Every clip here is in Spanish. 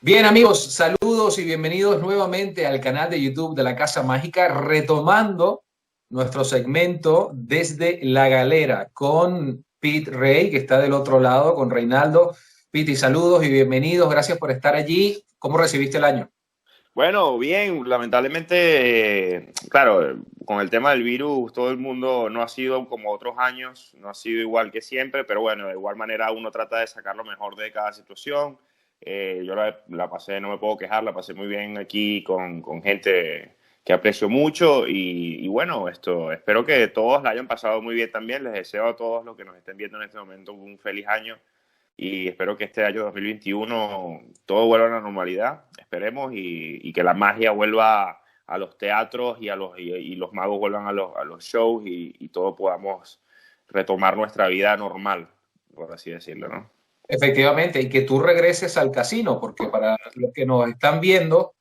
Bien amigos, saludos y bienvenidos nuevamente al canal de YouTube de la Casa Mágica, retomando nuestro segmento desde la galera con Pete Rey, que está del otro lado, con Reinaldo. Pete, saludos y bienvenidos, gracias por estar allí. ¿Cómo recibiste el año? Bueno, bien, lamentablemente, claro, con el tema del virus, todo el mundo no ha sido como otros años, no ha sido igual que siempre, pero bueno, de igual manera uno trata de sacar lo mejor de cada situación. Yo la pasé, no me puedo quejar, la pasé muy bien aquí con gente que aprecio mucho y bueno, espero que todos la hayan pasado muy bien también. Les deseo a todos los que nos estén viendo en este momento un feliz año y espero que este año 2021 todo vuelva a la normalidad, esperemos, y que la magia vuelva a los teatros y los magos vuelvan a los shows y todos podamos retomar nuestra vida normal, por así decirlo, ¿no? Efectivamente, y que tú regreses al casino, porque para los que nos están viendo,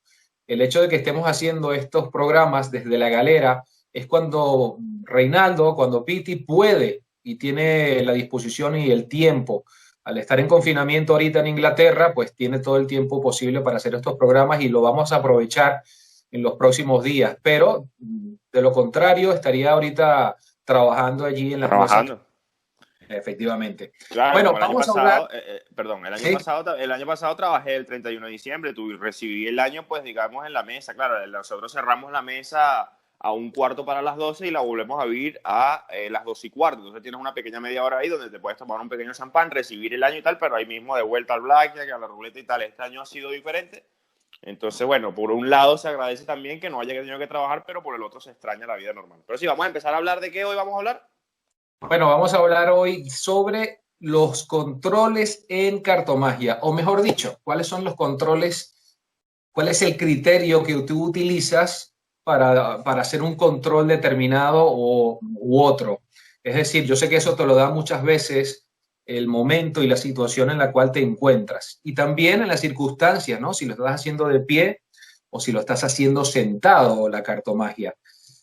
el hecho de que estemos haciendo estos programas desde la galera es cuando Reinaldo, cuando Piti puede y tiene la disposición y el tiempo. Al estar en confinamiento ahorita en Inglaterra, pues tiene todo el tiempo posible para hacer estos programas y lo vamos a aprovechar en los próximos días. Pero de lo contrario, estaría ahorita trabajando allí en las mesas. Trabajando. Efectivamente. Claro, Bueno, como el año vamos a hablar. pasado, perdón, Sí, el año pasado trabajé el 31 de diciembre, recibí el año, pues digamos, en la mesa. Claro, nosotros cerramos la mesa a un cuarto para las 12 y la volvemos a abrir a las 12 y cuarto. Entonces tienes una pequeña media hora ahí donde te puedes tomar un pequeño champán, recibir el año y tal, pero ahí mismo de vuelta al blackjack, a la ruleta y tal. Este año ha sido diferente. Entonces, bueno, por un lado se agradece también que no haya tenido que trabajar, pero por el otro se extraña la vida normal. Pero sí, vamos a empezar a hablar de qué hoy vamos a hablar. bueno, vamos a hablar hoy sobre los controles en cartomagia, o mejor dicho, cuáles son los controles, cuál es el criterio que tú utilizas para hacer un control determinado u otro. Es decir, yo sé que eso te lo da muchas veces el momento y la situación en la cual te encuentras y también en las circunstancias, ¿no? Si lo estás haciendo de pie o si lo estás haciendo sentado, la cartomagia.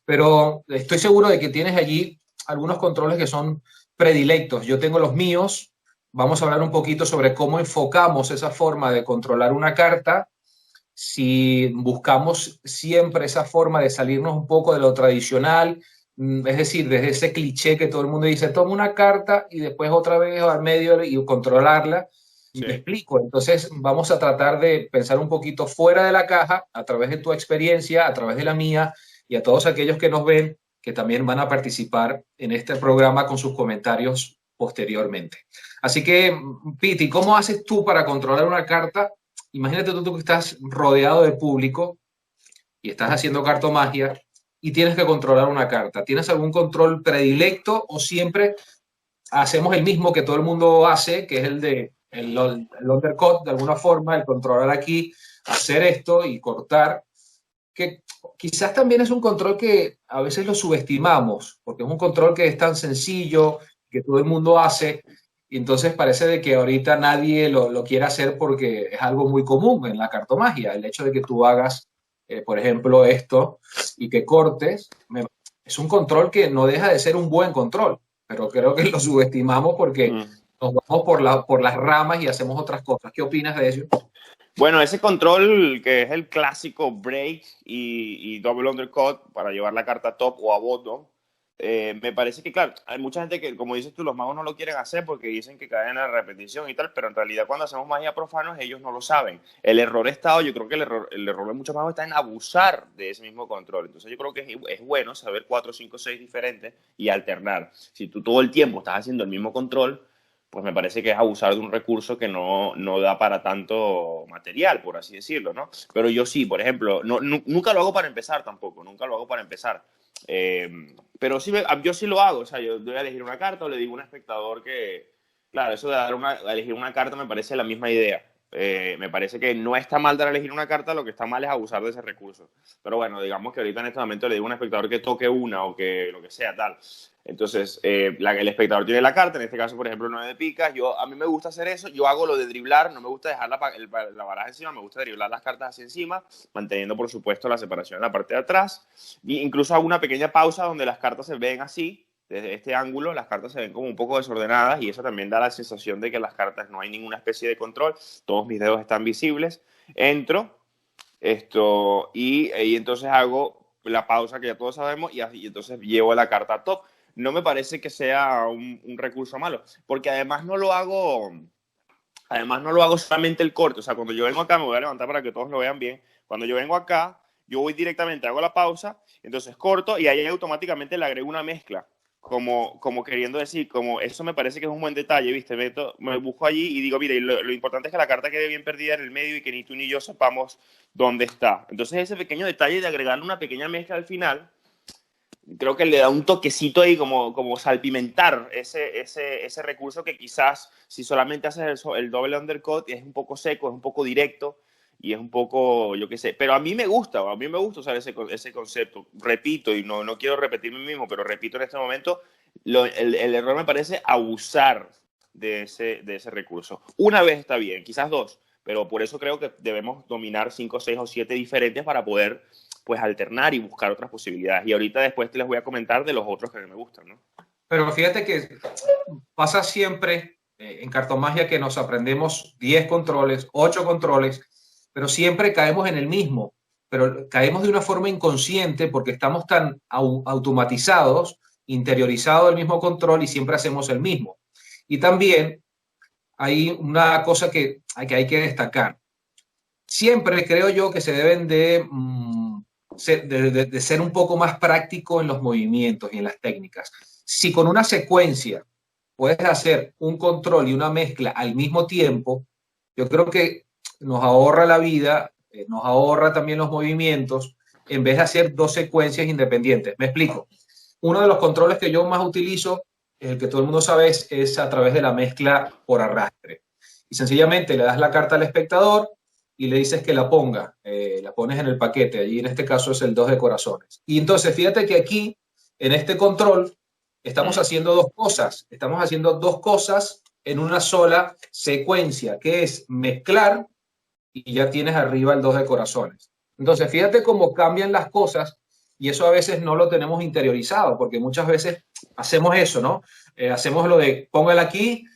Pero estoy seguro de que tienes allí algunos controles que son predilectos. Yo tengo los míos. Vamos a hablar un poquito sobre cómo enfocamos esa forma de controlar una carta, si buscamos siempre esa forma de salirnos un poco de lo tradicional, es decir, desde ese cliché que todo el mundo dice, toma una carta y después otra vez al medio y controlarla. Sí. Me explico. Entonces vamos a tratar de pensar un poquito fuera de la caja, a través de tu experiencia, a través de la mía y a todos aquellos que nos ven, que también van a participar en este programa con sus comentarios posteriormente. Así que, Piti, ¿cómo haces tú para controlar una carta? Imagínate tú que estás rodeado de público y estás haciendo cartomagia y tienes que controlar una carta. ¿Tienes algún control predilecto o siempre hacemos el mismo que todo el mundo hace, que es el undercut, de alguna forma, el controlar aquí, hacer esto y cortar? Que quizás también es un control que a veces lo subestimamos, porque es un control que es tan sencillo, que todo el mundo hace, y entonces parece de que ahorita nadie lo quiere hacer porque es algo muy común en la cartomagia. El hecho de que tú hagas, por ejemplo, esto y que cortes, es un control que no deja de ser un buen control, pero creo que lo subestimamos porque Mm. nos vamos por las ramas y hacemos otras cosas. ¿Qué opinas de eso? Bueno, ese control que es el clásico break y double undercut para llevar la carta top o a bottom, me parece que, claro, hay mucha gente que, como dices tú, los magos no lo quieren hacer porque dicen que caen en la repetición y tal, pero en realidad cuando hacemos magia profanos ellos no lo saben. El error está, yo creo que el error de muchos magos está en abusar de ese mismo control. Entonces yo creo que es bueno saber 4, 5, 6 diferentes y alternar. Si tú todo el tiempo estás haciendo el mismo control, pues me parece que es abusar de un recurso que no da para tanto material, por así decirlo, ¿no? Pero yo sí, por ejemplo, nunca lo hago para empezar tampoco, nunca lo hago para empezar. Pero sí, yo sí lo hago, o sea, yo voy a elegir una carta o le digo a un espectador que, claro, eso de elegir una carta me parece la misma idea. Me parece que no está mal dar a elegir una carta, lo que está mal es abusar de ese recurso. Pero bueno, digamos que ahorita en este momento le digo a un espectador que toque una o que lo que sea, tal. Entonces, el espectador tiene la carta, en este caso, por ejemplo, 9 de picas. A mí me gusta hacer eso. Yo hago lo de driblar, no me gusta dejar la baraja encima, me gusta driblar las cartas hacia encima, manteniendo, por supuesto, la separación en la parte de atrás. Y incluso hago una pequeña pausa donde las cartas se ven así. Desde este ángulo, las cartas se ven como un poco desordenadas y eso también da la sensación de que las cartas no hay ninguna especie de control. Todos mis dedos están visibles. Entro y entonces hago la pausa que ya todos sabemos y entonces llevo la carta top. No me parece que sea un recurso malo, porque además no lo hago solamente el corte. O sea, cuando yo vengo acá, me voy a levantar para que todos lo vean bien. Cuando yo vengo acá, yo voy directamente, hago la pausa, entonces corto y ahí automáticamente le agrego una mezcla. Como queriendo decir, como eso me parece que es un buen detalle, ¿viste? Me busco allí y digo, mire, lo importante es que la carta quede bien perdida en el medio y que ni tú ni yo sepamos dónde está. Entonces ese pequeño detalle de agregarle una pequeña mezcla al final, creo que le da un toquecito ahí como salpimentar ese recurso que quizás si solamente haces el double undercut es un poco seco, es un poco directo y es un poco, yo qué sé, pero a mí me gusta usar ese concepto. Repito, y no quiero repetirme mismo, pero repito en este momento, el error me parece abusar de ese recurso. Una vez está bien, quizás dos, pero por eso creo que debemos dominar 5, 6 o 7 diferentes para poder pues alternar y buscar otras posibilidades. Y ahorita después te les voy a comentar de los otros que a mí me gustan, ¿no? Pero fíjate que pasa siempre en cartomagia que nos aprendemos 10 controles, 8 controles, pero siempre caemos en el mismo, pero caemos de una forma inconsciente porque estamos tan automatizados, interiorizados del mismo control y siempre hacemos el mismo. Y también hay una cosa que hay que destacar. Siempre creo yo que se deben de ser un poco más práctico en los movimientos y en las técnicas. Si con una secuencia puedes hacer un control y una mezcla al mismo tiempo, yo creo que nos ahorra la vida, nos ahorra también los movimientos, en vez de hacer dos secuencias independientes. Me explico. Uno de los controles que yo más utilizo, el que todo el mundo sabe, es a través de la mezcla por arrastre. Y sencillamente le das la carta al espectador y le dices que la ponga, la pones en el paquete, allí en este caso es el 2 de corazones. Y entonces fíjate que aquí, en este control, estamos haciendo dos cosas en una sola secuencia, que es mezclar y ya tienes arriba el 2 de corazones. Entonces fíjate cómo cambian las cosas y eso a veces no lo tenemos interiorizado, porque muchas veces hacemos eso, ¿no? Hacemos lo de póngala aquí,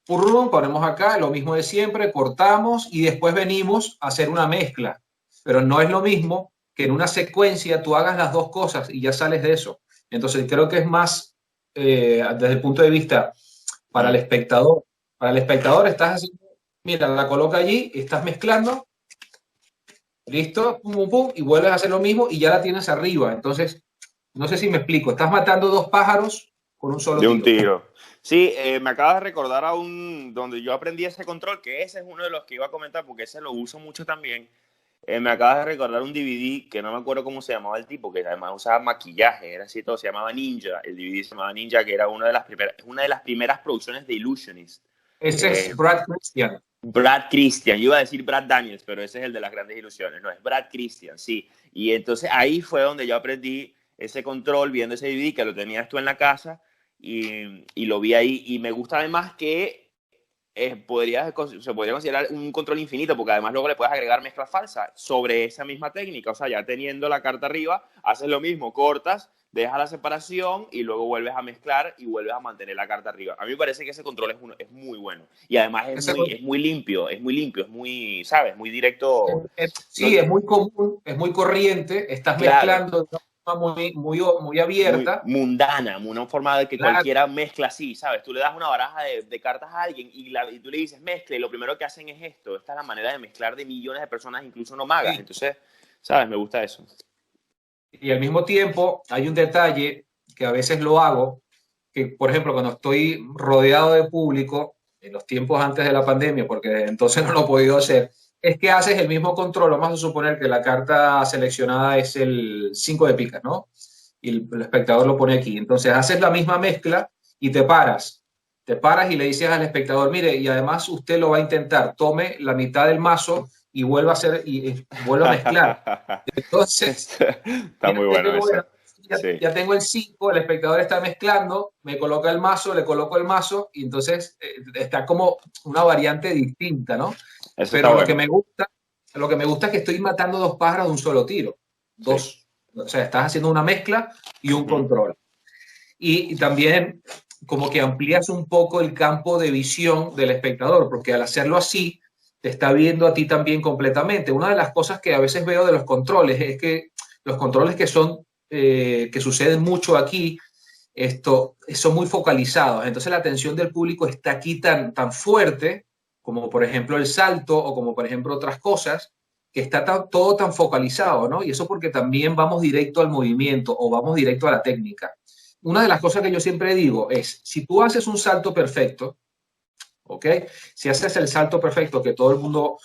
purrum, ponemos acá, lo mismo de siempre, cortamos y después venimos a hacer una mezcla. Pero no es lo mismo que en una secuencia tú hagas las dos cosas y ya sales de eso. Entonces creo que es más desde el punto de vista para el espectador. Para el espectador estás haciendo, mira, la coloca allí, estás mezclando, listo, pum, pum, pum, y vuelves a hacer lo mismo y ya la tienes arriba. Entonces, no sé si me explico, estás matando dos pájaros con un solo de tiro. un tiro. Sí, me acabas de recordar a donde yo aprendí ese control, que ese es uno de los que iba a comentar, porque ese lo uso mucho también. Me acabas de recordar un DVD que no me acuerdo cómo se llamaba el tipo, que además usaba maquillaje, era así todo, se llamaba Ninja. El DVD se llamaba Ninja, que era una de las primeras producciones de Illusionist. Ese es Brad Christian. Brad Christian, yo iba a decir Brad Daniels, pero ese es el de las grandes ilusiones, no, es Brad Christian, sí. Y entonces ahí fue donde yo aprendí ese control, viendo ese DVD, que lo tenías tú en la casa, y lo vi ahí, y me gusta además que se podría considerar un control infinito, porque además luego le puedes agregar mezcla falsa sobre esa misma técnica. O sea, ya teniendo la carta arriba, haces lo mismo, cortas, dejas la separación y luego vuelves a mezclar y vuelves a mantener la carta arriba. A mí me parece que ese control es muy bueno. Y además es muy limpio, es muy, ¿sabes? Muy directo. Sí, es muy común, es muy corriente, estás mezclando de una forma muy abierta. Muy mundana, una forma de que cualquiera mezcla así, ¿sabes? Tú le das una baraja de cartas a alguien y tú le dices mezcla y lo primero que hacen es esto. Esta es la manera de mezclar de millones de personas, incluso no magas. Sí. Entonces, ¿sabes? Me gusta eso. Y al mismo tiempo hay un detalle que a veces lo hago, que por ejemplo cuando estoy rodeado de público, en los tiempos antes de la pandemia, porque entonces no lo he podido hacer, es que haces el mismo control. Vamos a suponer que la carta seleccionada es el 5 de picas, ¿no? Y el espectador lo pone aquí. Entonces haces la misma mezcla y te paras. Te paras y le dices al espectador, mire, y además usted lo va a intentar, tome la mitad del mazo y vuelva a hacer y vuelva a mezclar. Entonces, está muy bueno eso. Sí. ya tengo el 5, el espectador está mezclando, me coloca el mazo, le coloco el mazo, y entonces está como una variante distinta, ¿no? Eso está Pero bueno. lo que me gusta es que estoy matando dos pájaros de un solo tiro. Sí. Dos. O sea, estás haciendo una mezcla y un Ujú. control. Y también como que amplías un poco el campo de visión del espectador, porque al hacerlo así, te está viendo a ti también completamente. Una de las cosas que a veces veo de los controles es que los controles que suceden mucho aquí, son muy focalizados. Entonces la atención del público está aquí tan fuerte, como por ejemplo el salto o como por ejemplo otras cosas, que está todo tan focalizado, ¿no? Y eso porque también vamos directo al movimiento o vamos directo a la técnica. Una de las cosas que yo siempre digo es, si tú haces un salto perfecto, ¿ok? Si haces el salto perfecto que todo el mundo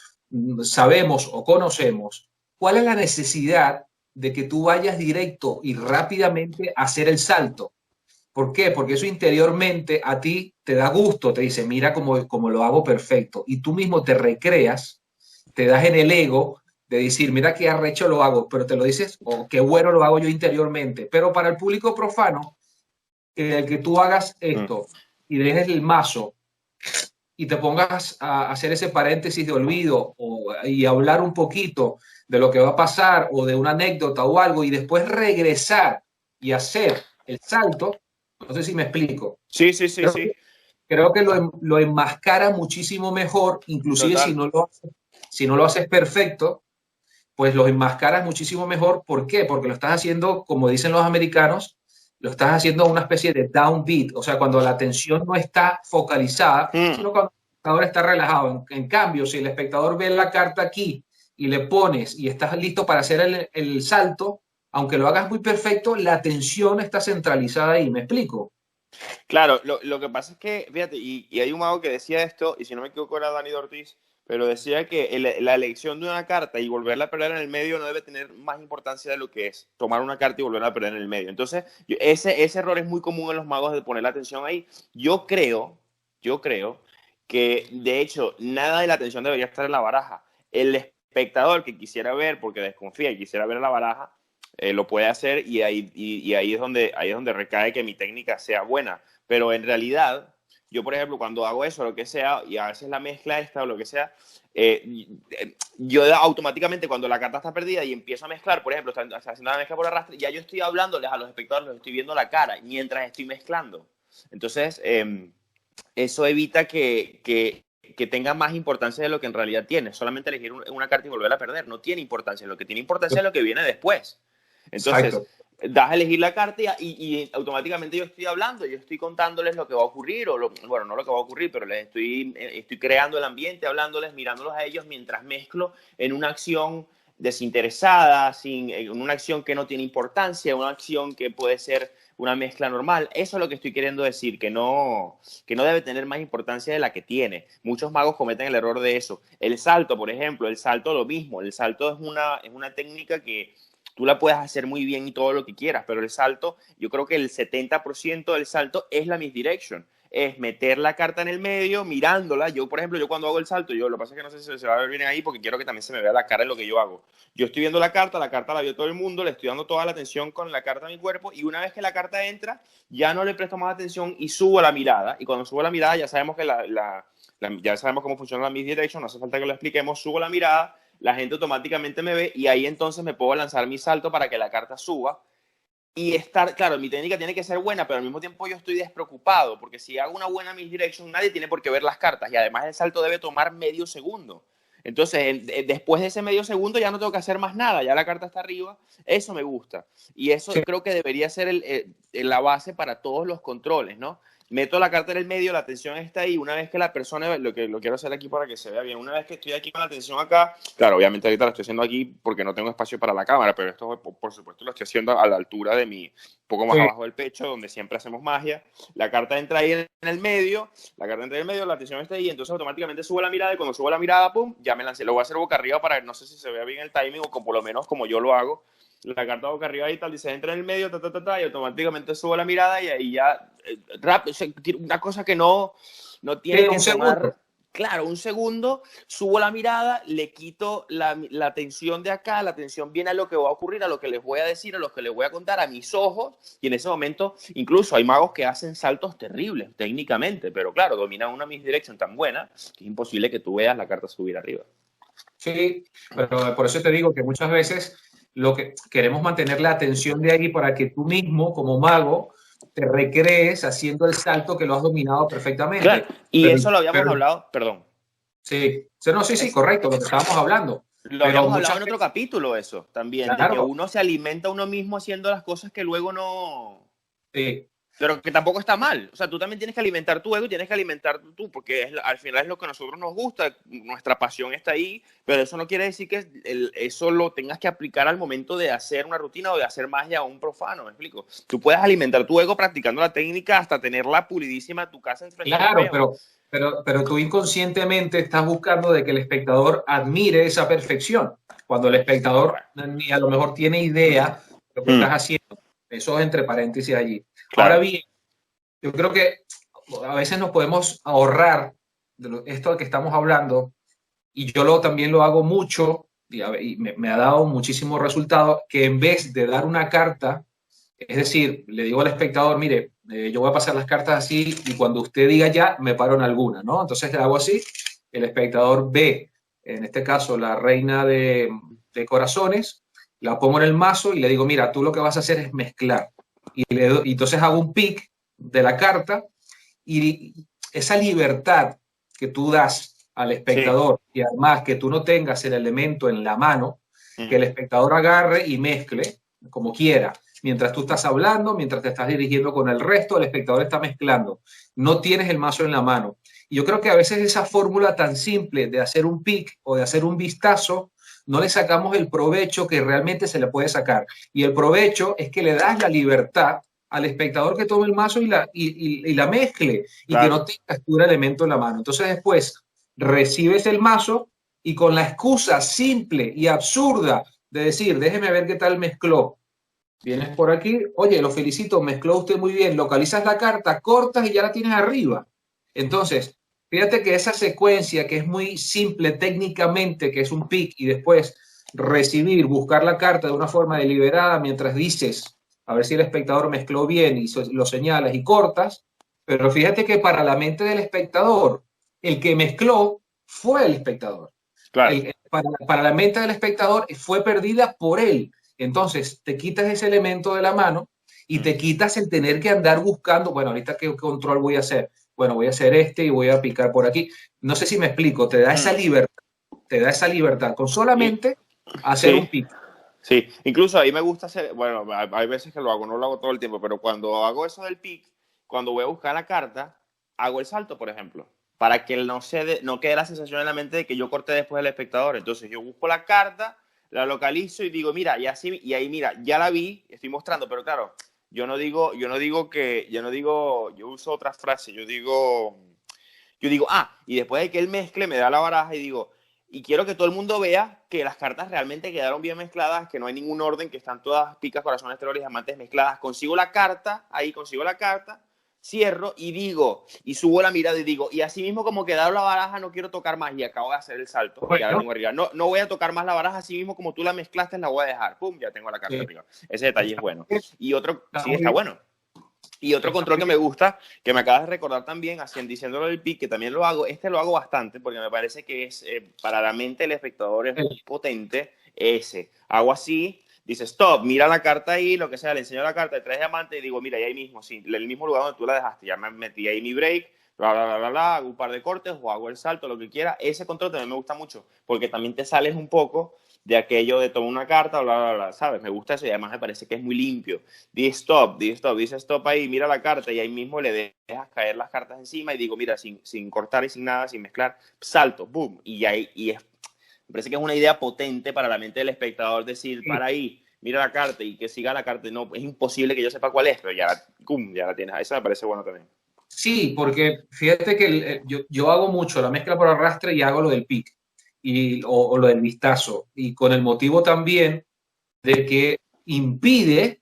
sabemos o conocemos, ¿cuál es la necesidad de que tú vayas directo y rápidamente a hacer el salto? ¿Por qué? Porque eso interiormente a ti te da gusto, te dice, mira cómo lo hago perfecto. Y tú mismo te recreas, te das en el ego de decir, mira qué arrecho lo hago, pero te lo dices, oh, qué bueno lo hago yo interiormente. Pero para el público profano, que tú hagas Mm. esto y dejes el mazo y te pongas a hacer ese paréntesis de olvido y hablar un poquito de lo que va a pasar o de una anécdota o algo y después regresar y hacer el salto, no sé si me explico. Sí, sí, sí, Creo, sí. creo que lo enmascara muchísimo mejor, inclusive Total. si no lo haces perfecto, pues lo enmascaras muchísimo mejor. ¿Por qué? Porque lo estás haciendo, como dicen los americanos, lo estás haciendo a una especie de downbeat, o sea, cuando la atención no está focalizada, Mm. sino cuando el espectador está relajado. En cambio, si el espectador ve la carta aquí y le pones y estás listo para hacer el salto, aunque lo hagas muy perfecto, la atención está centralizada ahí. ¿Me explico? Claro, lo que pasa es que, fíjate, y hay un mago que decía esto, y si no me equivoco era Dani Ortiz, pero decía que la elección de una carta y volverla a perder en el medio no debe tener más importancia de lo que es tomar una carta y volverla a perder en el medio. Entonces, ese error es muy común en los magos de poner la atención ahí. Yo creo que, de hecho, nada de la atención debería estar en la baraja. El espectador que quisiera ver, porque desconfía y quisiera ver la baraja, lo puede hacer y ahí es donde recae que mi técnica sea buena. Pero en realidad, yo, por ejemplo, cuando hago eso, lo que sea, y a veces la mezcla esta o lo que sea, yo automáticamente cuando la carta está perdida y empiezo a mezclar, por ejemplo, está haciendo la mezcla por arrastre, ya yo estoy hablándoles a los espectadores, les estoy viendo la cara mientras estoy mezclando. Entonces, eso evita que tenga más importancia de lo que en realidad tiene. Solamente elegir una carta y volverla a perder. No tiene importancia. Lo que tiene importancia es lo que viene después. Entonces, Exacto. das a elegir la carta y automáticamente yo estoy hablando, yo estoy contándoles lo que va a ocurrir, bueno, no lo que va a ocurrir, pero les estoy creando el ambiente, hablándoles, mirándolos a ellos mientras mezclo en una acción desinteresada, en una acción que no tiene importancia, una acción que puede ser una mezcla normal. Eso es lo que estoy queriendo decir, que no debe tener más importancia de la que tiene. Muchos magos cometen el error de eso. El salto, por ejemplo, el salto lo mismo. El salto es una técnica que tú la puedes hacer muy bien y todo lo que quieras, pero el salto, yo creo que el 70% del salto es la misdirection. Es meter la carta en el medio, mirándola. Yo, por ejemplo, yo cuando hago el salto, lo que pasa es que no sé si se va a ver bien ahí porque quiero que también se me vea la cara en lo que yo hago. Yo estoy viendo la carta la vio todo el mundo, le estoy dando toda la atención con la carta a mi cuerpo y una vez que la carta entra, ya no le presto más atención y subo la mirada. Y cuando subo la mirada ya sabemos que ya sabemos cómo funciona la misdirection, no hace falta que lo expliquemos, subo la mirada, la gente automáticamente me ve y ahí entonces me puedo lanzar mi salto para que la carta suba y estar, claro, mi técnica tiene que ser buena, pero al mismo tiempo yo estoy despreocupado, porque si hago una buena misdirection, nadie tiene por qué ver las cartas, y además el salto debe tomar medio segundo. Entonces, después de ese medio segundo ya no tengo que hacer más nada, ya la carta está arriba, eso me gusta. Y eso Sí. creo que debería ser la base para todos los controles, ¿no? Meto la carta en el medio, la atención está ahí, una vez que la persona, lo quiero hacer aquí para que se vea bien, una vez que estoy aquí con la atención acá, claro, obviamente ahorita lo estoy haciendo aquí porque no tengo espacio para la cámara, pero esto por supuesto lo estoy haciendo a la altura de mi, un poco más Sí. abajo del pecho, donde siempre hacemos magia, la carta entra ahí en el medio, la atención está ahí, entonces automáticamente subo la mirada y cuando subo la mirada, pum, ya me lancé, lo voy a hacer boca arriba para que no sé si se vea bien el timing o por lo menos como yo lo hago, la carta boca arriba y tal, dice entra en el medio, y automáticamente subo la mirada y ahí ya, una cosa que no Sí, tiene un que tomar, segundo. claro, un segundo, subo la mirada, le quito la atención de acá, la atención viene a lo que va a ocurrir, a lo que les voy a decir, a lo que les voy a contar, a mis ojos, y en ese momento, incluso hay magos que hacen saltos terribles técnicamente, pero claro, dominan una misdirection tan buena que es imposible que tú veas la carta subir arriba. Sí, pero por eso te digo que muchas veces lo que queremos mantener la atención de ahí para que tú mismo, como mago, te recrees haciendo el salto que lo has dominado Claro, perfectamente. y Pero, eso lo habíamos pero hablado, perdón. sí, sí, no, sí, sí, Es, correcto, lo que estábamos hablando. lo Pero habíamos hablado muchas en otro veces, capítulo eso también, de que claro, uno se alimenta a uno mismo haciendo las cosas que luego no... sí, Pero que tampoco está mal. O sea, tú también tienes que alimentar tu ego y tienes que alimentar tú, porque al final es lo que a nosotros nos gusta, nuestra pasión está ahí, pero eso no quiere decir que eso lo tengas que aplicar al momento de hacer una rutina o de hacer magia a un profano, ¿me explico? Tú puedes alimentar tu ego practicando la técnica hasta tenerla pulidísima tu casa enfrente al claro, espejo. pero tú inconscientemente estás buscando de que el espectador admire esa perfección, cuando el espectador Correcto. ni a lo mejor tiene idea de lo que estás haciendo. Eso es entre paréntesis allí. Ahora Claro. bien, yo creo que a veces nos podemos ahorrar de esto de que estamos hablando, y yo también lo hago mucho, y me ha dado muchísimo resultado, que en vez de dar una carta, es decir, le digo al espectador, mire, yo voy a pasar las cartas así y cuando usted diga ya, me paro en alguna, ¿no? Entonces le hago así, el espectador ve, en este caso, la reina de corazones, la pongo en el mazo y le digo, mira, tú lo que vas a hacer es mezclar. Y entonces hago un pick de la carta y esa libertad que tú das al Sí. espectador y además que tú no tengas el elemento en la mano, que el espectador agarre y mezcle como quiera. Mientras tú estás hablando, mientras te estás dirigiendo con el resto, el espectador está mezclando. No tienes el mazo en la mano. Y yo creo que a veces esa fórmula tan simple de hacer un pick o de hacer un vistazo, no le sacamos el provecho que realmente se le puede sacar. Y el provecho es que le das la libertad al espectador que tome el mazo y la mezcle y que Claro. no tengas tu elemento en la mano. Entonces después recibes el mazo y con la excusa simple y absurda de decir, déjeme ver qué tal mezcló. Vienes por aquí, oye, lo felicito, mezcló usted muy bien, localizas la carta, cortas y ya la tienes arriba. Entonces, fíjate que esa secuencia que es muy simple técnicamente, que es un pick y después recibir, buscar la carta de una forma deliberada mientras dices, a ver si el espectador mezcló bien y lo señalas y cortas, pero fíjate que para la mente del espectador, el que mezcló fue el espectador. Claro. Para la mente del espectador fue perdida por él. Entonces, te quitas ese elemento de la mano y te quitas el tener que andar buscando, bueno, ahorita qué control voy a hacer. Bueno, voy a hacer este y voy a picar por aquí. No sé si me explico, te da esa libertad con Y, solamente hacer sí. un pick. Sí, incluso ahí me gusta hacer, bueno, hay veces que lo hago, no lo hago todo el tiempo, pero cuando hago eso del pick, cuando voy a buscar la carta, hago el salto, por ejemplo, para que no quede la sensación en la mente de que yo corté después del espectador. Entonces yo busco la carta, la localizo y digo, mira, y ahí mira, ya la vi, estoy mostrando, pero claro, yo uso otra frase, y después de que él mezcle, me da la baraja y digo, y quiero que todo el mundo vea que las cartas realmente quedaron bien mezcladas, que no hay ningún orden, que están todas picas, corazones, terrores y diamantes mezcladas. Consigo la carta, cierro y digo, y subo la mirada y digo, y así mismo como quedaron la baraja, no quiero tocar más y acabo de hacer el salto y ya la Bueno, tengo arriba. No, no voy a tocar más la baraja, así mismo como tú la mezclaste, la voy a dejar. Pum, ya tengo la carta arriba. Ese detalle es bueno. Y otro, está sí, muy está bien, bueno. Y otro está control muy que me bien. gusta, que me acabas de recordar también, diciéndolo del pick, que también lo hago, lo hago bastante porque me parece que es, para la mente del espectador es muy potente ese. Hago así, dice stop, mira la carta ahí, lo que sea, le enseño la carta de 3 diamantes y digo, mira, y ahí mismo, sí, el mismo lugar donde tú la dejaste, ya me metí ahí mi break, hago un par de cortes o hago el salto, lo que quiera. Ese control también me gusta mucho porque también te sales un poco de aquello de tomar una carta, ¿sabes? Me gusta eso y además me parece que es muy limpio. Dice stop ahí, mira la carta y ahí mismo le dejas caer las cartas encima y digo, mira, sin cortar y sin nada, sin mezclar, salto, boom, me parece que es una idea potente para la mente del espectador decir, Sí, para ahí, mira la carta y que siga la carta. No, es imposible que yo sepa cuál es, pero ya, boom, ya la tienes. Eso me parece bueno también. sí, porque fíjate que yo hago mucho la mezcla por arrastre y hago lo del pick o lo del vistazo. Y con el motivo también de que impide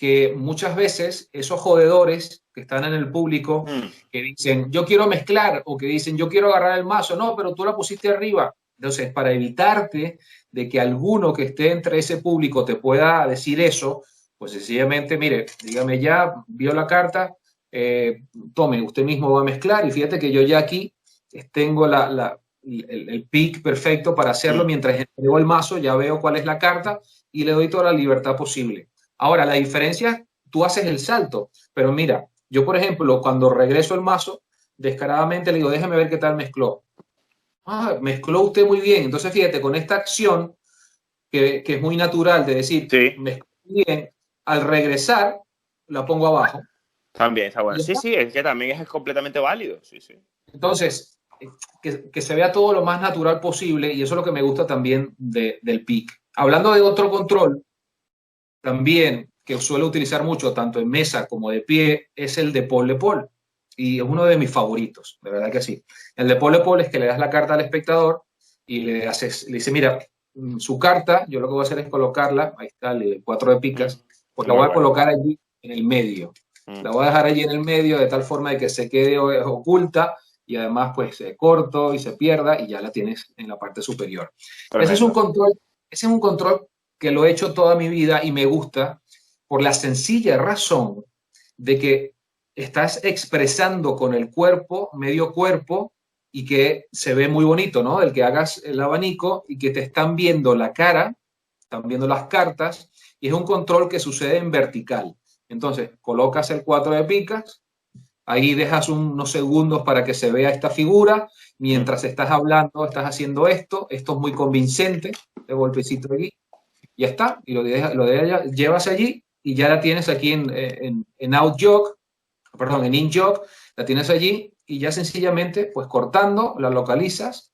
que muchas veces esos jodedores que están en el público, que dicen, yo quiero mezclar, o que dicen, yo quiero agarrar el mazo, no, pero tú la pusiste arriba. Entonces, para evitarte de que alguno que esté entre ese público te pueda decir eso, pues sencillamente, mire, dígame ya, vio la carta, tome, usted mismo va a mezclar, y fíjate que yo ya aquí tengo el pick perfecto para hacerlo. Mientras entrego el mazo, ya veo cuál es la carta y le doy toda la libertad posible. Ahora, la diferencia, tú haces el salto, pero mira, yo por ejemplo, cuando regreso el mazo, descaradamente le digo, déjeme ver qué tal mezcló. Ah, mezcló usted muy bien. Entonces, fíjate, con esta acción, que es muy natural de decir, Sí, mezcló bien, al regresar, la pongo abajo. también está bueno. ¿Ya Sí, está? sí, es que también es completamente válido. Sí, sí. Entonces, que se vea todo lo más natural posible, y eso es lo que me gusta también del pick. Hablando de otro control, también que suelo utilizar mucho, tanto en mesa como de pie, es el de pole-pole. Y es uno de mis favoritos, de verdad que sí. El de pole-pole es que le das la carta al espectador y le dice, mira, su carta, yo lo que voy a hacer es colocarla, ahí está el 4 de picas, pues No la me voy a acuerdo. colocar allí en el medio. Mm, La voy a dejar allí en el medio de tal forma de que se quede oculta, y además pues se corto y se pierda, y ya la tienes en la parte superior. Ese es un tremendo. control, ese es un control que lo he hecho toda mi vida y me gusta por la sencilla razón de que estás expresando con el cuerpo, medio cuerpo, y que se ve muy bonito, ¿no? El que hagas el abanico y que te están viendo la cara, están viendo las cartas, y es un control que sucede en vertical. Entonces, colocas el 4 de picas, ahí dejas unos segundos para que se vea esta figura, Mm, mientras estás hablando, estás haciendo esto es muy convincente, este golpecito aquí, ya está, y llevas allí y ya la tienes aquí en out jog, perdón, en in jog, la tienes allí y ya sencillamente, pues cortando, la localizas,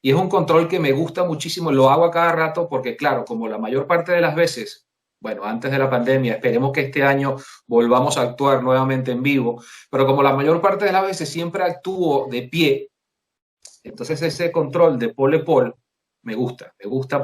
y es un control que me gusta muchísimo, lo hago a cada rato porque, claro, como la mayor parte de las veces, bueno, antes de la pandemia, esperemos que este año volvamos a actuar nuevamente en vivo, pero como la mayor parte de las veces siempre actúo de pie, entonces ese control de pole-pole me gusta mm.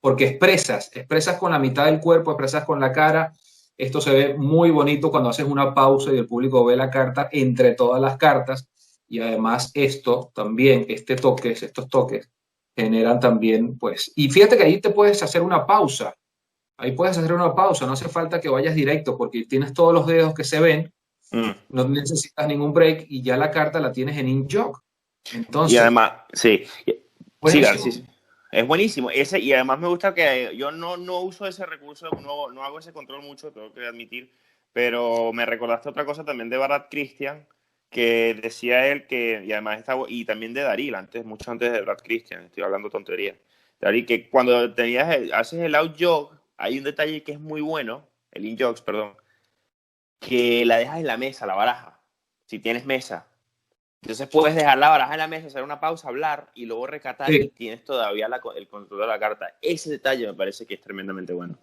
porque expresas con la mitad del cuerpo, expresas con la cara. Esto se ve muy bonito cuando haces una pausa y el público ve la carta entre todas las cartas, y además esto también, estos toques generan también, pues, y fíjate que ahí te puedes hacer una pausa, ahí puedes hacer una pausa, no hace falta que vayas directo porque tienes todos los dedos que se ven, Mm. no necesitas ningún break y ya la carta la tienes en in-jog. Y Entonces, además, sí, sí, buenísimo. sí, es buenísimo. Ese, y además me gusta que yo no uso ese recurso, no hago ese control mucho, tengo que admitir, pero me recordaste otra cosa también de Barat Christian, que decía él que, y además y también de Daril, mucho antes de Brad Christian, estoy hablando tontería. Daril, que cuando haces el out jog, hay un detalle que es muy bueno, el in jogs, perdón, que la dejas en la mesa, la baraja, si tienes mesa. Entonces puedes dejar la baraja en la mesa, hacer una pausa, hablar y luego recatar y Sí, tienes todavía el control de la carta. Ese detalle me parece que es tremendamente bueno.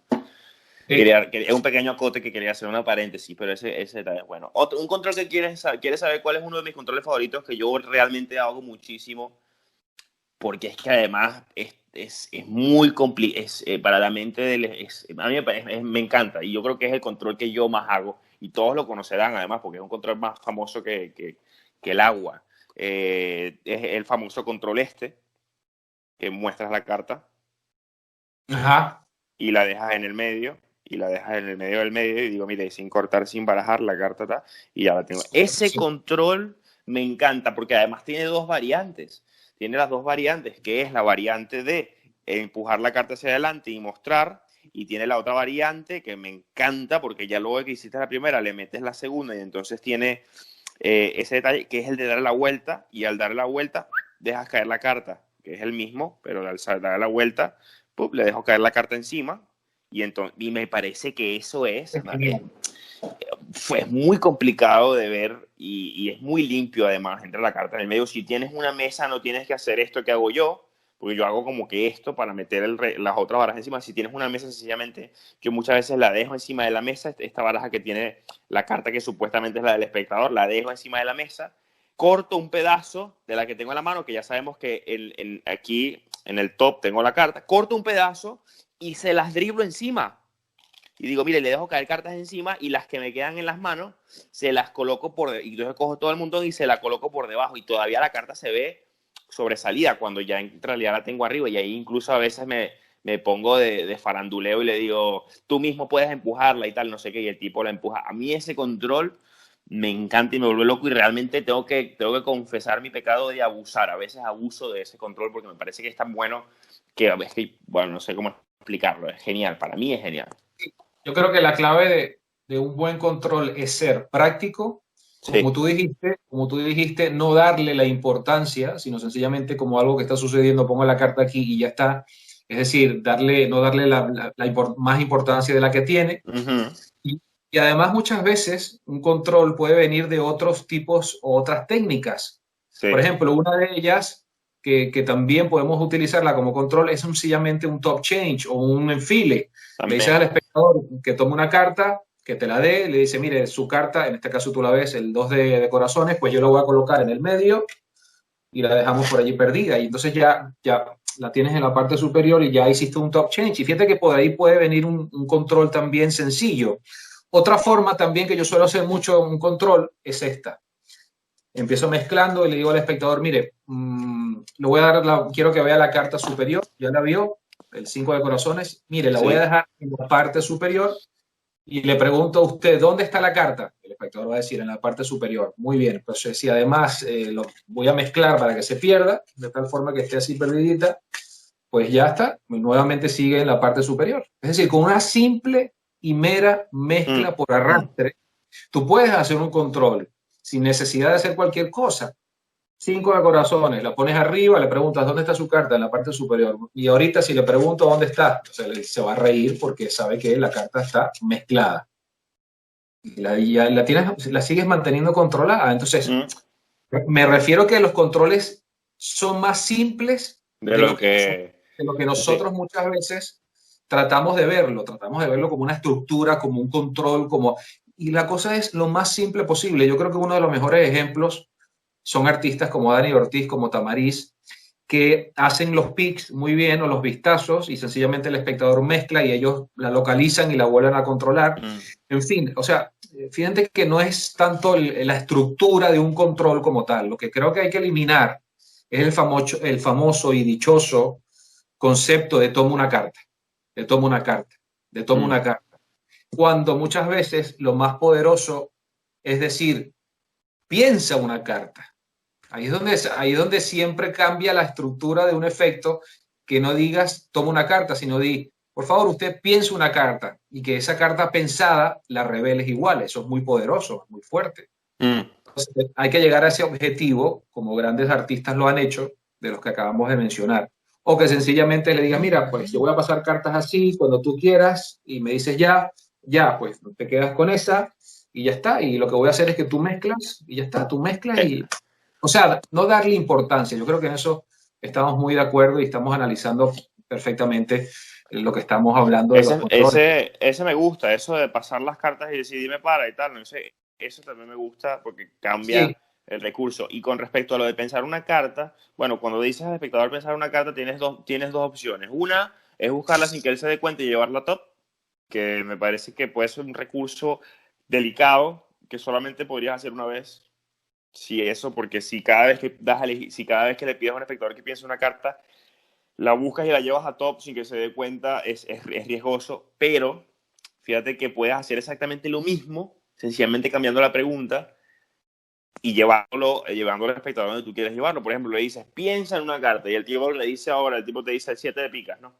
sí. Es un pequeño acote que quería hacer una paréntesis, pero ese detalle es bueno. Un control que quieres saber cuál es uno de mis controles favoritos que yo realmente hago muchísimo, porque es que además es muy complicado, para la mente, a mí me encanta y yo creo que es el control que yo más hago y todos lo conocerán además porque es un control más famoso que el agua. Es el famoso control que muestras la carta Ajá. y la dejas en el medio y la dejas en el medio del medio y digo, mire, sin cortar, sin barajar la carta está y ya la tengo. Ese Sí. control me encanta porque además tiene dos variantes. Tiene las dos variantes, que es la variante de empujar la carta hacia adelante y mostrar, y tiene la otra variante que me encanta porque ya luego que hiciste la primera le metes la segunda y entonces tiene ese detalle que es el de dar la vuelta, y al dar la vuelta dejas caer la carta, que es el mismo, pero al dar la vuelta le dejo caer la carta encima y me parece que eso Es genial. fue muy complicado de ver y es muy limpio además, entra la carta en el medio. Si tienes una mesa no tienes que hacer esto que hago yo, porque yo hago como que esto para meter las otras barajas encima. Si tienes una mesa sencillamente, yo muchas veces la dejo encima de la mesa, esta baraja que tiene la carta que supuestamente es la del espectador, la dejo encima de la mesa, corto un pedazo de la que tengo en la mano, que ya sabemos que aquí en el top tengo la carta, corto un pedazo y se las driblo encima. y digo, mire, le dejo caer cartas encima y las que me quedan en las manos se las coloco y entonces cojo todo el montón y se la coloco por debajo y todavía la carta se ve sobresalida cuando ya en realidad la tengo arriba y ahí incluso a veces me pongo de faranduleo y le digo, tú mismo puedes empujarla y tal, no sé qué, y el tipo la empuja. A mí ese control me encanta y me vuelve loco y realmente tengo que confesar mi pecado de abusar. A veces abuso de ese control porque me parece que es tan bueno que es que, bueno, no sé cómo explicarlo. Es genial, para mí es genial. Yo creo que la clave de un buen control es ser práctico, Sí. como tú dijiste, no darle la importancia, sino sencillamente como algo que está sucediendo, pongo la carta aquí y ya está. Es decir, no darle más importancia de la que tiene. Uh-huh. Y además muchas veces un control puede venir de otros tipos o otras técnicas. Por Sí, ejemplo, una de ellas que también podemos utilizarla como control es sencillamente un top change o un enfile. Le dices también. al espectador que tome una carta, que te la dé, le dice, mire, su carta, en este caso tú la ves, el 2 de corazones, pues yo la voy a colocar en el medio y la dejamos por allí perdida. Y entonces ya la tienes en la parte superior y ya hiciste un top change. Y fíjate que por ahí puede venir un control también sencillo. Otra forma también que yo suelo hacer mucho un control es esta. Empiezo mezclando y le digo al espectador, mire, le voy a dar quiero que vea la carta superior, ya la vio, el 5 de corazones, mire, la voy a Sí. dejar en la parte superior y le pregunto a usted, ¿dónde está la carta? El espectador va a decir, en la parte superior. Muy bien, pues si además lo voy a mezclar para que se pierda, de tal forma que esté así perdidita, pues ya está, nuevamente sigue en la parte superior. Es decir, con una simple y mera mezcla por arrastre, tú puedes hacer un control sin necesidad de hacer cualquier cosa. 5 de corazones, la pones arriba, le preguntas dónde está su carta en la parte superior. Y ahorita si le pregunto dónde está, se va a reír porque sabe que la carta está mezclada. Y la sigues manteniendo controlada. Entonces, Mm. me refiero que los controles son más simples De lo que... de lo que Sí. nosotros muchas veces tratamos de verlo como una estructura, como un control, y la cosa es lo más simple posible. Yo creo que uno de los mejores ejemplos son artistas como Dani Ortiz, como Tamariz, que hacen los picks muy bien o los vistazos y sencillamente el espectador mezcla y ellos la localizan y la vuelven a controlar. Mm. En fin, o sea, fíjate que no es tanto la estructura de un control como tal. Lo que creo que hay que eliminar es el famoso y dichoso concepto de toma una carta, de toma una carta, de toma Mm. una carta. Cuando muchas veces lo más poderoso es decir, piensa una carta. Ahí es donde siempre cambia la estructura de un efecto, que no digas toma una carta, sino di, por favor, usted piensa una carta y que esa carta pensada la reveles igual. Eso es muy poderoso, muy fuerte. Mm. Entonces, hay que llegar a ese objetivo, como grandes artistas lo han hecho, de los que acabamos de mencionar. O que sencillamente le digas, mira, pues yo voy a pasar cartas así cuando tú quieras y me dices ya, pues te quedas con esa y ya está. Y lo que voy a hacer es que tú mezclas y ya está, tú mezclas Eh, y, o sea, no darle importancia. Yo creo que en eso estamos muy de acuerdo y estamos analizando perfectamente lo que estamos hablando de los controles. ese me gusta, eso de pasar las cartas y decidirme para y tal, no sé, eso también me gusta porque Sí, cambia el recurso. Y con respecto a lo de pensar una carta, bueno, cuando dices al espectador pensar una carta, tienes dos opciones. Una es buscarla sin que él se dé cuenta y llevarla a top, que me parece que puede ser un recurso delicado que solamente podrías hacer una vez. Si eso, porque si cada vez que si cada vez que le pides a un espectador que piense una carta, la buscas y la llevas a top sin que se dé cuenta, es riesgoso, pero fíjate que puedes hacer exactamente lo mismo, sencillamente cambiando la pregunta y llevándolo al espectador donde tú quieres llevarlo. Por ejemplo, le dices, piensa en una carta y el tipo le dice ahora, el tipo te dice el 7 de picas, ¿no?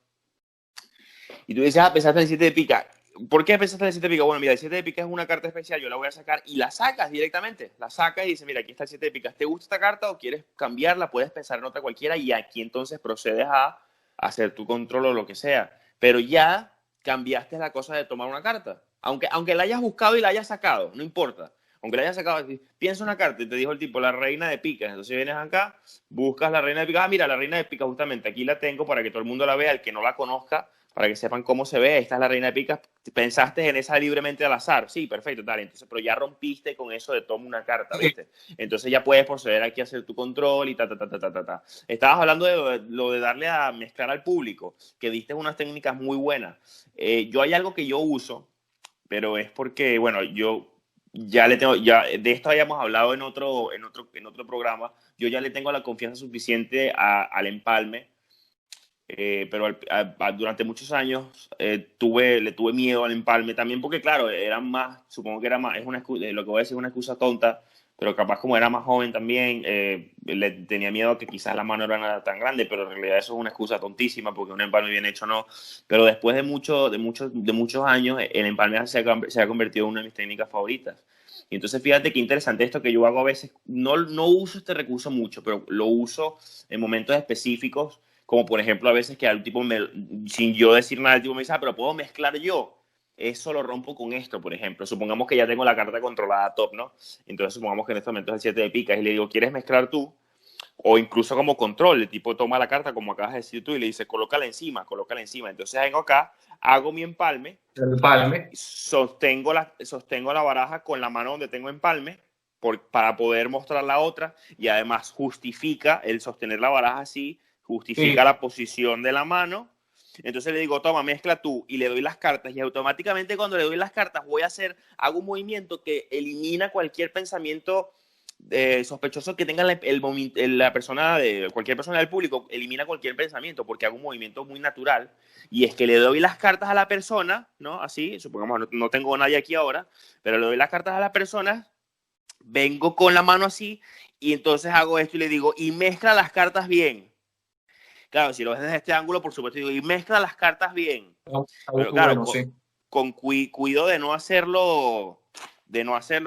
Y tú dices, pensaste en el 7 de picas. ¿Por qué pensaste en el 7 de picas? Bueno, mira, el 7 de picas es una carta especial, yo la voy a sacar y la sacas directamente. La sacas y dices, mira, aquí está el 7 de picas. ¿Te gusta esta carta o quieres cambiarla? Puedes pensar en otra cualquiera y aquí entonces procedes a hacer tu control o lo que sea. Pero ya cambiaste la cosa de tomar una carta. Aunque la hayas buscado y la hayas sacado, no importa. Aunque la hayas sacado, piensa una carta y te dijo el tipo, la reina de picas. Entonces vienes acá, buscas la reina de picas. Mira, la reina de picas justamente aquí la tengo para que todo el mundo la vea, el que no la conozca, para que sepan cómo se ve. Esta es la reina de picas. Pensaste en esa libremente al azar. Sí, perfecto, tal. Entonces, pero ya rompiste con eso de toma una carta, ¿viste? Entonces ya puedes proceder aquí a hacer tu control y ta. Estabas hablando de lo de darle a mezclar al público, que diste unas técnicas muy buenas. Yo hay algo que yo uso, pero es porque, bueno, yo ya le tengo, ya de esto habíamos hablado en otro programa, yo ya le tengo la confianza suficiente al empalme, pero durante muchos años le tuve miedo al empalme también porque, claro, supongo que era más, lo que voy a decir es una excusa tonta, pero capaz como era más joven también, le tenía miedo a que quizás la mano no era tan grande, pero en realidad eso es una excusa tontísima porque un empalme bien hecho no. Pero después de muchos años, el empalme se ha convertido en una de mis técnicas favoritas. Y entonces fíjate qué interesante esto que yo hago a veces, no uso este recurso mucho, pero lo uso en momentos específicos, como por ejemplo a veces que al tipo, sin yo decir nada, el tipo me dice, pero puedo mezclar yo. Eso lo rompo con esto, por ejemplo. Supongamos que ya tengo la carta controlada top, ¿no? Entonces supongamos que en este momento es el 7 de picas y le digo, ¿quieres mezclar tú? O incluso como control, el tipo toma la carta, como acabas de decir tú, y le dice, colócala encima, colócala encima. Entonces vengo acá, hago mi empalme, El empalme. sostengo la baraja con la mano donde tengo empalme para poder mostrar la otra y además justifica el sostener la baraja así, justifica Sí. la posición de la mano. Entonces le digo, toma, mezcla tú y le doy las cartas y automáticamente cuando le doy las cartas hago un movimiento que elimina cualquier pensamiento sospechoso que tenga cualquier persona del público, elimina cualquier pensamiento porque hago un movimiento muy natural y es que le doy las cartas a la persona, ¿no? Así, supongamos, no tengo a nadie aquí ahora, pero le doy las cartas a la persona, vengo con la mano así y entonces hago esto y le digo, y mezcla las cartas bien. Claro, si lo ves desde este ángulo, por supuesto, digo, y mezcla las cartas bien. Pero claro, Bueno, sí. cuido de no hacerlo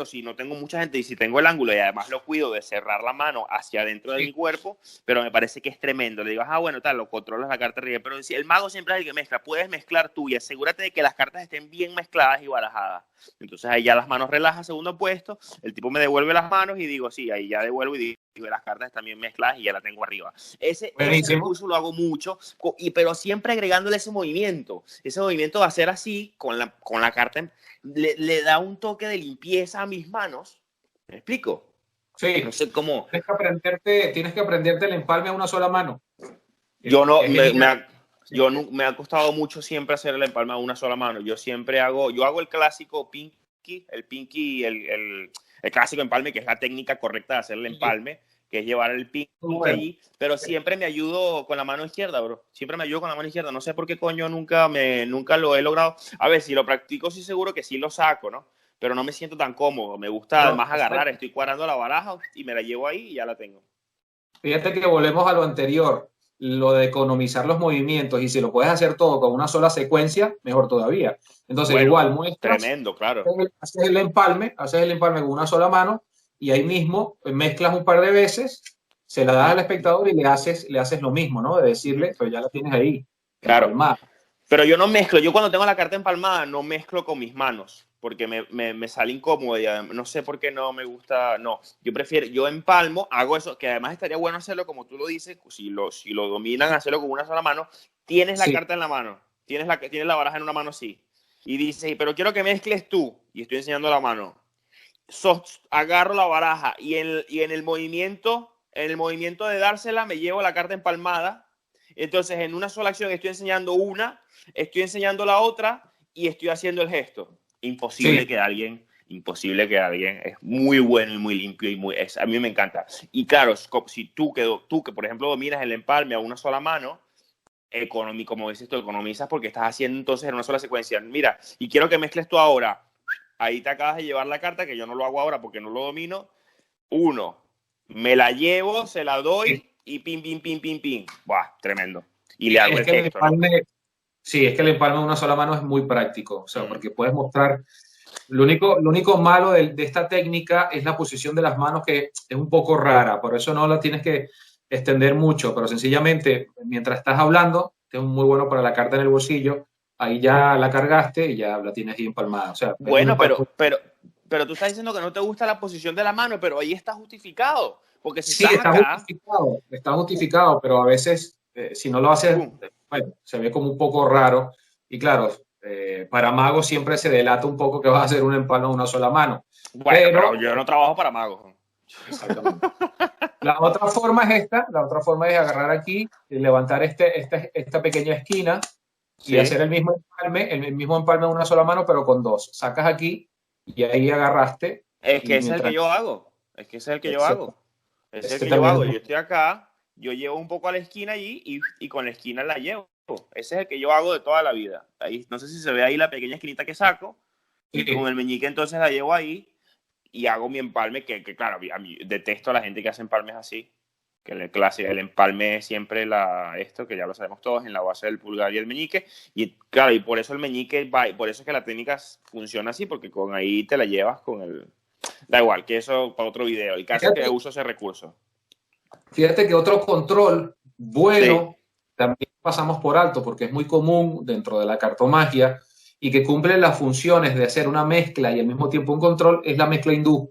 si no tengo mucha gente y si tengo el ángulo y además lo cuido de cerrar la mano hacia adentro de mi cuerpo, pero me parece que es tremendo. Le digo, bueno, tal, lo controlas la carta arriba, pero si el mago siempre es el que mezcla, puedes mezclar tú y asegúrate de que las cartas estén bien mezcladas y barajadas. Entonces ahí ya las manos relaja, segundo puesto, el tipo me devuelve las manos y digo, sí, ahí ya devuelvo y digo, las cartas están bien mezcladas y ya la tengo arriba. Ese Buenísimo. recurso lo hago mucho, pero siempre agregándole ese movimiento de hacer así con la carta, le da un toque de limpieza a mis manos. ¿Me explico? No Sí. sé cómo. Tienes que aprenderte el empalme a una sola mano. Yo no, Es genial. Sí. me ha costado mucho siempre hacer el empalme a una sola mano. Yo hago el clásico pinky, el clásico empalme, que es la técnica correcta de hacer el empalme, que es llevar el pinky Bueno, allí, pero siempre me ayudo con la mano izquierda, bro. Siempre me ayudo con la mano izquierda. No sé por qué coño nunca lo he logrado. A ver, si lo practico, sí seguro que sí lo saco, ¿no? Pero no me siento tan cómodo. Me gusta pero además agarrar, estoy cuadrando la baraja y me la llevo ahí y ya la tengo. fíjate que volvemos a lo anterior, lo de economizar los movimientos, y si lo puedes hacer todo con una sola secuencia, mejor todavía. Entonces, Bueno, igual muestras, tremendo, claro. haces el empalme con una sola mano y ahí mismo mezclas un par de veces, se la das al espectador y le haces lo mismo, ¿no? De decirle, pero ya la tienes ahí, Claro. empalmada. Pero yo no mezclo, yo cuando tengo la carta empalmada no mezclo con mis manos, porque me sale incómodo y no sé por qué no me gusta, no, yo empalmo, hago eso, que además estaría bueno hacerlo como tú lo dices, si lo dominan, hacerlo con una sola mano, tienes la Sí, carta en la mano, tienes la baraja en una mano así, y dices, pero quiero que mezcles tú, y estoy enseñando la mano, agarro la baraja y en el movimiento de dársela me llevo la carta empalmada, entonces en una sola acción estoy enseñando una, estoy enseñando la otra y estoy haciendo el gesto. sí. Imposible que alguien es muy bueno y muy limpio a mí me encanta. Y claro, si tú que por ejemplo dominas el empalme a una sola mano, como dices tú, economizas porque estás haciendo entonces en una sola secuencia. Mira, y quiero que mezcles tú ahora. Ahí te acabas de llevar la carta, que yo no lo hago ahora porque no lo domino. Uno, me la llevo, se la Sí. doy y pim, pim, pim, pim, pim. Buah, tremendo. Y le hago Es el que el gesto, ¿no? empalme, sí, es que el empalme de una sola mano es muy práctico, o sea, Mm. porque puedes mostrar. Lo único malo de esta técnica es la posición de las manos, que es un poco rara, por eso no la tienes que extender mucho, pero sencillamente mientras estás hablando, que es muy bueno para la carta en el bolsillo, ahí ya la cargaste y ya la tienes ahí empalmada. O sea, es muy, Bueno, pero tú estás diciendo que no te gusta la posición de la mano, pero ahí está justificado. Porque si sí, estás acá, está justificado, pero a veces si no lo haces, pum. bueno, se ve como un poco raro. Y claro, para mago siempre se delata un poco que vas a hacer un empalme de una sola mano. Bueno, pero Pero, yo no trabajo para magos. exactamente. La otra forma es agarrar aquí y levantar esta pequeña esquina y hacer Sí. el mismo empalme de una sola mano, pero con dos. Sacas aquí y ahí agarraste Es que y ese es el que mientras... yo hago. Es que ese es el que yo Ese, hago. Ese es el este que yo también es hago. muy... Yo estoy acá, yo llevo un poco a la esquina allí y con la esquina la llevo. Ese es el que yo hago de toda la vida. Ahí, no sé si se ve ahí la pequeña esquinita que saco y con Sí, el meñique entonces la llevo ahí y hago mi empalme, que claro, a mí detesto a la gente que hace empalmes así, que el clásico, el empalme es siempre esto, que ya lo sabemos todos, en la base del pulgar y el meñique, y claro, y por eso el meñique va, y por eso es que la técnica funciona así, porque con ahí te la llevas con el... Da igual, que eso para otro video, el caso es que fíjate, uso ese recurso. fíjate que otro control Sí, bueno también pasamos por alto porque es muy común dentro de la cartomagia y que cumple las funciones de hacer una mezcla y al mismo tiempo un control es la mezcla hindú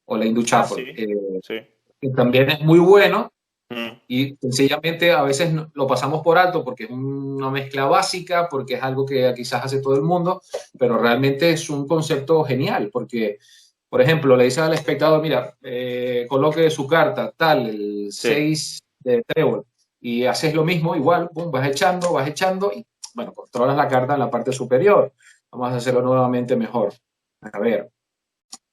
o la hindú ah, shuffle, sí, sí. que también es muy bueno Mm, y sencillamente a veces lo pasamos por alto porque es una mezcla básica, porque es algo que quizás hace todo el mundo, pero realmente es un concepto genial porque, por ejemplo, le dices al espectador, mira, coloque su carta, tal, el sí, 6 de trébol, y haces lo mismo, igual, pum, vas echando, y bueno, controlas la carta en la parte superior. Vamos a hacerlo nuevamente mejor. A ver.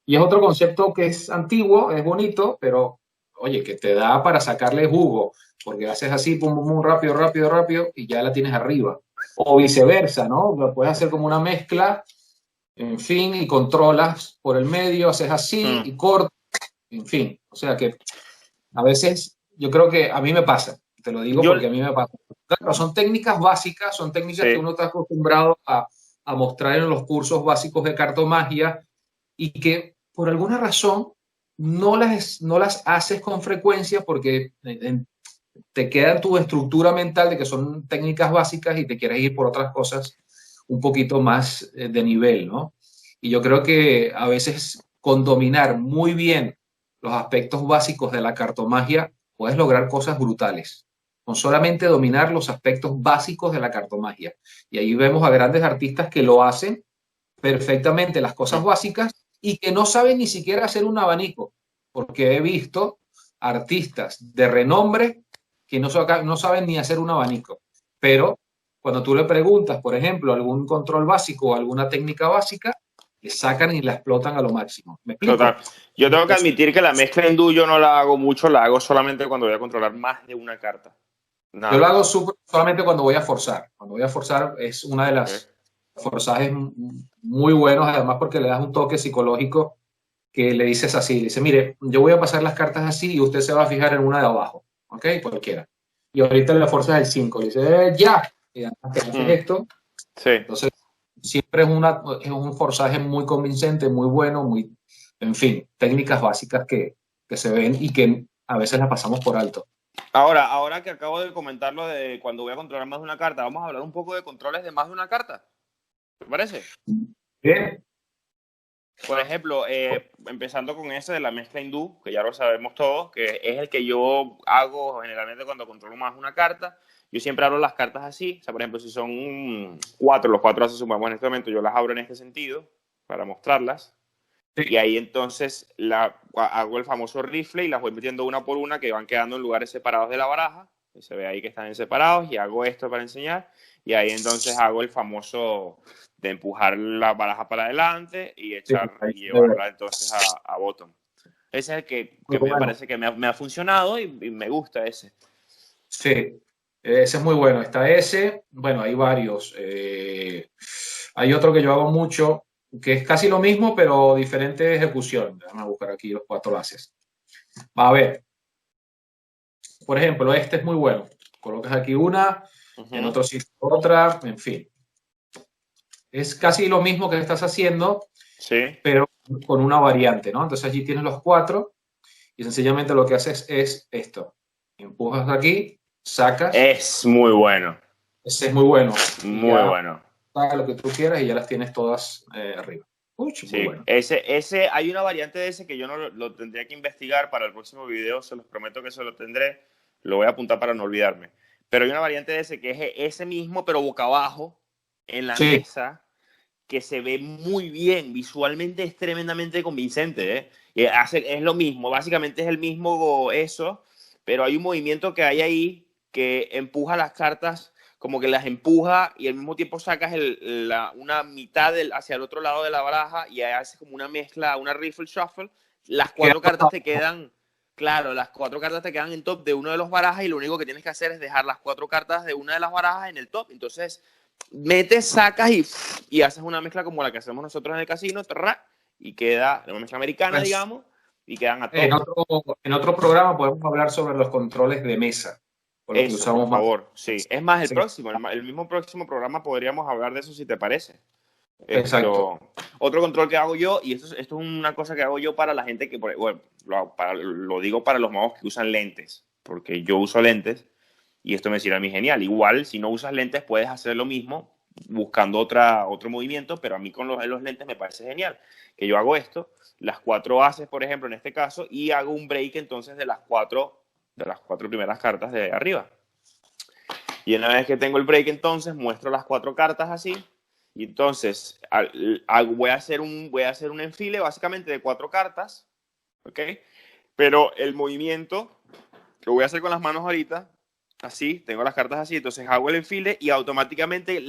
Y es otro concepto que es antiguo, es bonito, pero oye, que te da para sacarle jugo, porque haces así, pum, pum, pum, rápido, rápido, rápido, y ya la tienes arriba. O viceversa, ¿no? Lo puedes hacer como una mezcla, en fin, y controlas por el medio, haces así mm, y cortas, en fin. O sea que a veces yo creo que a mí me pasa, te lo digo yo, porque a mí me pasa. Claro, son técnicas básicas, son técnicas que sí, uno está acostumbrado a mostrar en los cursos básicos de cartomagia y que por alguna razón no las haces con frecuencia porque te queda en tu estructura mental de que son técnicas básicas y te quieres ir por otras cosas un poquito más de nivel, ¿no? Y yo creo que a veces con dominar muy bien los aspectos básicos de la cartomagia puedes lograr cosas brutales. Con solamente dominar los aspectos básicos de la cartomagia. Y ahí vemos a grandes artistas que lo hacen perfectamente las cosas mm, básicas y que no saben ni siquiera hacer un abanico, porque he visto artistas de renombre que no saben ni hacer un abanico, pero cuando tú le preguntas, por ejemplo, algún control básico o alguna técnica básica, le sacan y la explotan a lo máximo. ¿Me explico? total. Yo tengo que admitir que la mezcla hindú yo no la hago mucho, la hago solamente cuando voy a controlar más de una carta. Yo Nada lo hago más. solamente cuando voy a forzar. Cuando voy a forzar es una de Ok. las forzajes muy buenos, además porque le das un toque psicológico que le dices así, le dice, mire, yo voy a pasar las cartas así y usted se va a fijar en una de abajo, ¿ok? Cualquiera. Y ahorita le fuerzas el 5 le dice, ya, y además que haces Mm, esto, sí. entonces siempre es un forzaje muy convincente, muy bueno, muy, en fin, técnicas básicas que se ven y que a veces las pasamos por alto. Ahora que acabo de comentar lo de cuando voy a controlar más de una carta, vamos a hablar un poco de controles de más de una carta. ¿Te parece? Bien, Por ejemplo, empezando con ese de la mezcla hindú, que ya lo sabemos todos, que es el que yo hago generalmente cuando controlo más una carta. Yo siempre abro las cartas así. O sea, por ejemplo, si son cuatro, los cuatro se sumamos en este momento, yo las abro en este sentido para mostrarlas. Y sí, ahí entonces hago el famoso rifle y las voy metiendo una por una que van quedando en lugares separados de la baraja. Y se ve ahí que están separados y hago esto para enseñar. Y ahí entonces hago el famoso de empujar la baraja para adelante y sí, echar ahí y se ve. llevarla entonces a bottom. Ese es el Muy que me bueno. parece que me ha funcionado y me gusta ese. Sí, ese es muy bueno. Está ese, bueno, hay varios. Hay otro que yo hago mucho, que es casi lo mismo, pero diferente ejecución. Déjame buscar aquí los cuatro laces. A ver, por ejemplo, este es muy bueno. Colocas aquí una, en Ujú. otro sitio otra, en fin. Es casi lo mismo que estás haciendo, Sí, pero con una variante, ¿no? Entonces allí tienes los cuatro y sencillamente lo que haces es esto. Empujas aquí, sacas, es muy bueno, ese es muy bueno. Y muy ya bueno. haga lo que tú quieras y ya las tienes todas arriba. Uy, muy Sí, bueno. hay una variante de ese que yo no lo tendría que investigar para el próximo video, se los prometo que se lo tendré, lo voy a apuntar para no olvidarme. Pero hay una variante de ese que es ese mismo, pero boca abajo, en la Sí, mesa, que se ve muy bien, visualmente es tremendamente convincente, ¿eh? Y es lo mismo, básicamente es el mismo eso, pero hay un movimiento que hay ahí que empuja las cartas como que las empuja y al mismo tiempo sacas una mitad hacia el otro lado de la baraja y ahí haces como una mezcla, una riffle shuffle. Las 4 cartas te quedan, claro, las 4 cartas te quedan en top de uno de los barajas y lo único que tienes que hacer es dejar las 4 cartas de una de las barajas en el top. Entonces, metes, sacas y haces una mezcla como la que hacemos nosotros en el casino, y queda una mezcla americana, digamos, y quedan a top. En otro programa podemos hablar sobre los controles de mesa. Eso, por favor, sí. Es más, el mismo próximo programa podríamos hablar de eso si te parece. Exacto. Otro control que hago yo, y esto es una cosa que hago yo para la gente que, bueno, lo digo para los magos que usan lentes, porque yo uso lentes y esto me sirve a mí genial. Igual, si no usas lentes, puedes hacer lo mismo buscando otro movimiento, pero a mí con los lentes me parece genial. Que yo hago esto, las 4 ases, por ejemplo, en este caso, y hago un break entonces de las 4 primeras cartas de arriba. Y una vez que tengo el break, entonces muestro las 4 cartas así. Y entonces voy a hacer un enfile básicamente de 4 cartas. ¿Ok? Pero el movimiento lo voy a hacer con las manos ahorita. Así, tengo las cartas así. Entonces hago el enfile y automáticamente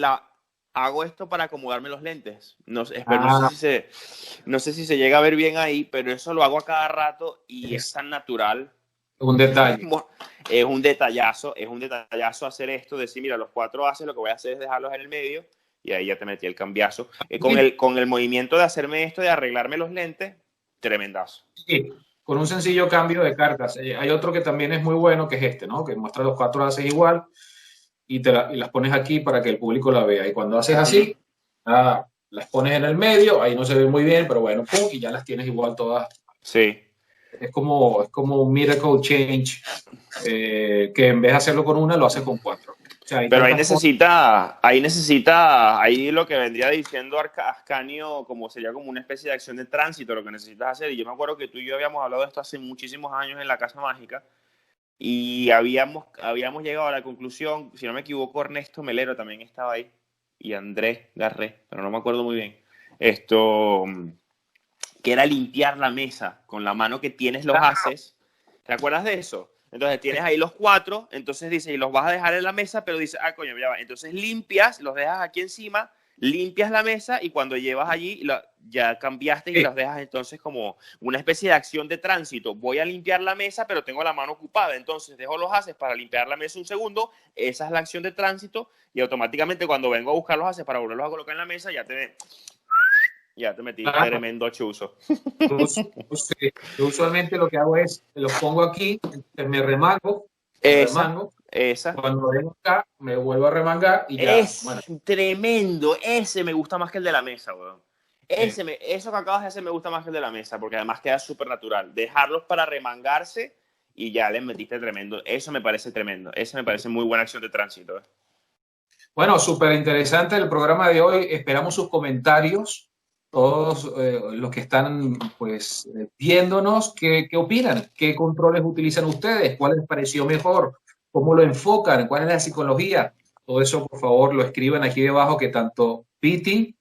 hago esto para acomodarme los lentes. No sé si se llega a ver bien ahí, pero eso lo hago a cada rato y es tan natural. Un detalle. Es un detallazo hacer esto, decir, mira, los 4 ases, lo que voy a hacer es dejarlos en el medio y ahí ya te metí el cambiazo. Con el movimiento de hacerme esto, de arreglarme los lentes, tremendazo. Sí, con un sencillo cambio de cartas. Hay otro que también es muy bueno, que es este, ¿no? Que muestra los 4 ases igual y las pones aquí para que el público la vea. Y cuando haces así, las pones en el medio, ahí no se ve muy bien, pero bueno, pum, y ya las tienes igual todas. Sí. Es como un miracle change, que en vez de hacerlo con una, lo haces con 4. O sea, pero ahí lo que vendría diciendo Ascanio, como sería como una especie de acción de tránsito, lo que necesitas hacer. Y yo me acuerdo que tú y yo habíamos hablado de esto hace muchísimos años en la Casa Mágica y habíamos llegado a la conclusión, si no me equivoco, Ernesto Melero también estaba ahí y Andrés Garré, pero no me acuerdo muy bien. Que era limpiar la mesa con la mano que tienes los ases. ¿Te acuerdas de eso? Entonces tienes ahí los 4, entonces dice, y los vas a dejar en la mesa, pero dice, coño, ya va. Entonces limpias, los dejas aquí encima, limpias la mesa y cuando llevas allí, ya cambiaste y los dejas entonces como una especie de acción de tránsito. Voy a limpiar la mesa, pero tengo la mano ocupada, entonces dejo los ases para limpiar la mesa un segundo, esa es la acción de tránsito y automáticamente cuando vengo a buscar los ases para volverlos a colocar en la mesa, ya te metí tremendo chuzo. Yo usualmente lo que hago es, los pongo aquí, me remango. Esa. Cuando vengo acá, me vuelvo a remangar y ya. Es tremendo. Ese me gusta más que el de la mesa, weón. Eso que acabas de hacer me gusta más que el de la mesa, porque además queda súper natural. Dejarlos para remangarse y ya les metiste tremendo. Eso me parece tremendo. Esa me parece muy buena acción de tránsito. Bueno, súper interesante el programa de hoy. Esperamos sus comentarios. Todos los que están pues viéndonos, ¿qué opinan? ¿Qué controles utilizan ustedes? ¿Cuál les pareció mejor? ¿Cómo lo enfocan? ¿Cuál es la psicología? Todo eso, por favor, lo escriban aquí debajo, que tanto Piti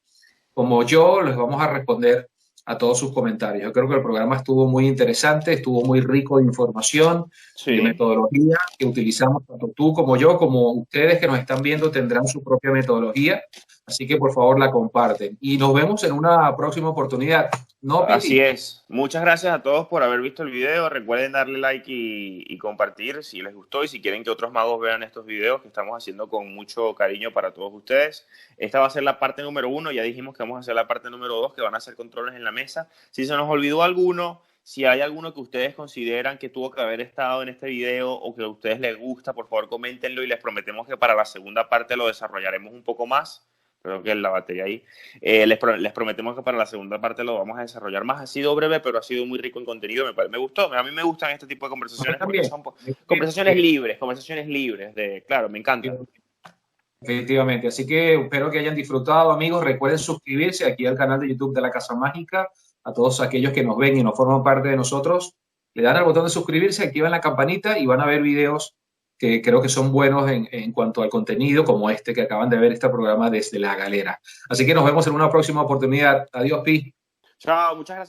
como yo les vamos a responder a todos sus comentarios. Yo creo que el programa estuvo muy interesante, estuvo muy rico de información, de metodología que utilizamos tanto tú como yo, como ustedes que nos están viendo tendrán su propia metodología. Así que por favor la comparten. Y nos vemos en una próxima oportunidad. ¿No, Piti? Así es. Muchas gracias a todos por haber visto el video. Recuerden darle like y compartir si les gustó y si quieren que otros magos vean estos videos que estamos haciendo con mucho cariño para todos ustedes. Esta va a ser la parte número 1. Ya dijimos que vamos a hacer la parte número 2, que van a ser controles en la mesa. Si se nos olvidó alguno, si hay alguno que ustedes consideran que tuvo que haber estado en este video o que a ustedes les gusta, por favor coméntenlo y les prometemos que para la segunda parte lo desarrollaremos un poco más. Creo que la batería ahí. Les prometemos que para la segunda parte lo vamos a desarrollar más. Ha sido breve, pero ha sido muy rico en contenido. Me gustó. A mí me gustan este tipo de conversaciones porque son conversaciones libres. Claro, me encanta. Efectivamente. Así que espero que hayan disfrutado, amigos. Recuerden suscribirse aquí al canal de YouTube de la Casa Mágica. A todos aquellos que nos ven y no forman parte de nosotros, le dan al botón de suscribirse, activan la campanita y van a ver videos que creo que son buenos en cuanto al contenido, como este que acaban de ver, este programa desde la galera. Así que nos vemos en una próxima oportunidad. Adiós, Pi. Chao, muchas gracias.